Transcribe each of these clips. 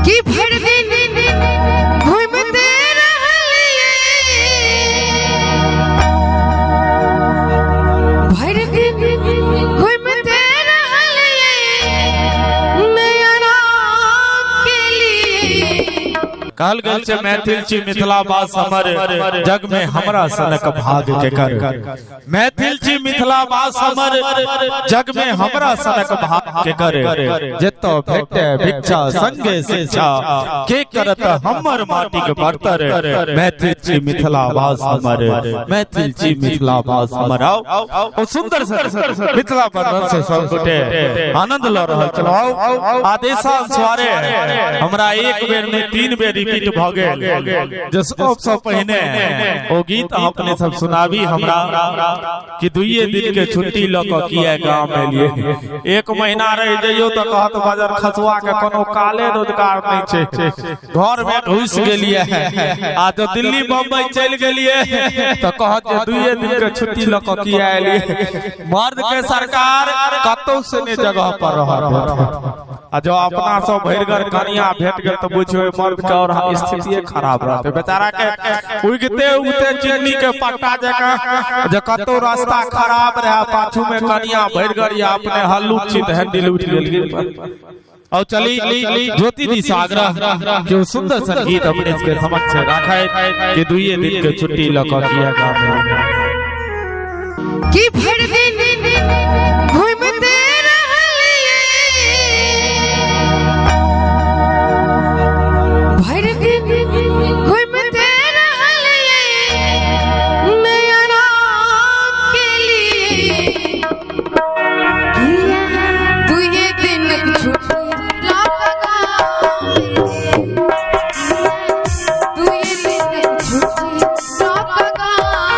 कि भर दिन घूमते रहलिए, भर दिन घूमते रहलिए नया राम के लिए। कहल गल से मैथिल छी मिथिला बास हमर जग में हमरा सनक भाग जेकर। मैथिल छी मिथिला बास हमर जग में हमरा सनक भाग जेकर। जेतो भेटे भिक्षा संगे शिक्षा के करत हमर माटी के बर्तर। मैथिल छी मिथिला बास हमर, मैथिल छी मिथिला बास हमर। आओ सुंदर से मिथिला वर्णन से सब गोटे आनंद ल रहल चलो। आदेशानुसारे हमरा एक बेर नहीं 3 बेर रिपीट भ गेल। जस सब पहिने ओ गीत अपने सब सुनाबी हमरा कि 2 दिन के छुट्टी ल क किया गांव में लिए। 1 महीना रह जइयो त कहत बाजार खसुआ के कोनो काले रोजगार नहीं छे, घर में घुस गेलिए। आ जो दिल्ली बम्बई चल गेलिए त कहत जे 2 दिन के छुट्टी ल क किया एलिए। मर्द के सरकार कतौ से ने जगह पर रहत। आ जो अपना सब भैरगर कनिया भेट गेल तो बुझियो मर्द के और स्थिति खराब रहते। बेचारा के उगते उगते चिन्नी के पट्टा जका जे कतो रास्ता खराब रहा, पाछू में कनिया भैरगर या अपने हल्लू चित हैंडल उठ गेल। और चली ज्योति दी सागरा जो सुंदर संगीत अपने के समक्ष रखा है कि 2 दिन के छुट्टी ल क किया गांव में कि भर दिन घूमते रहलिए, भर दिन घूमते रहलिए नया राम के लिए। 2 दिन छुट्टी ला गांव में, 2 दिन छुट्टी ला गांव में।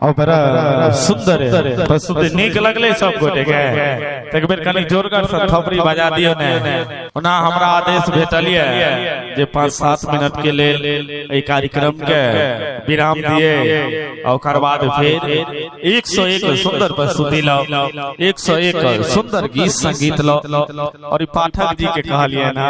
और बड़ा सुंदर है प्रस्तुति नीक लगले सब गोटे के त एक बेर कनी जोरदार से थपड़ी बजा दियो ने ओना हमरा आदेश भेटलिए जे 5-7 मिनट के लेल ए कार्यक्रम के विराम दिए और ओकर बाद फिर 101 सुंदर प्रस्तुति लो 101 सुंदर गीत संगीत लो और पाठक जी के कहलिए ना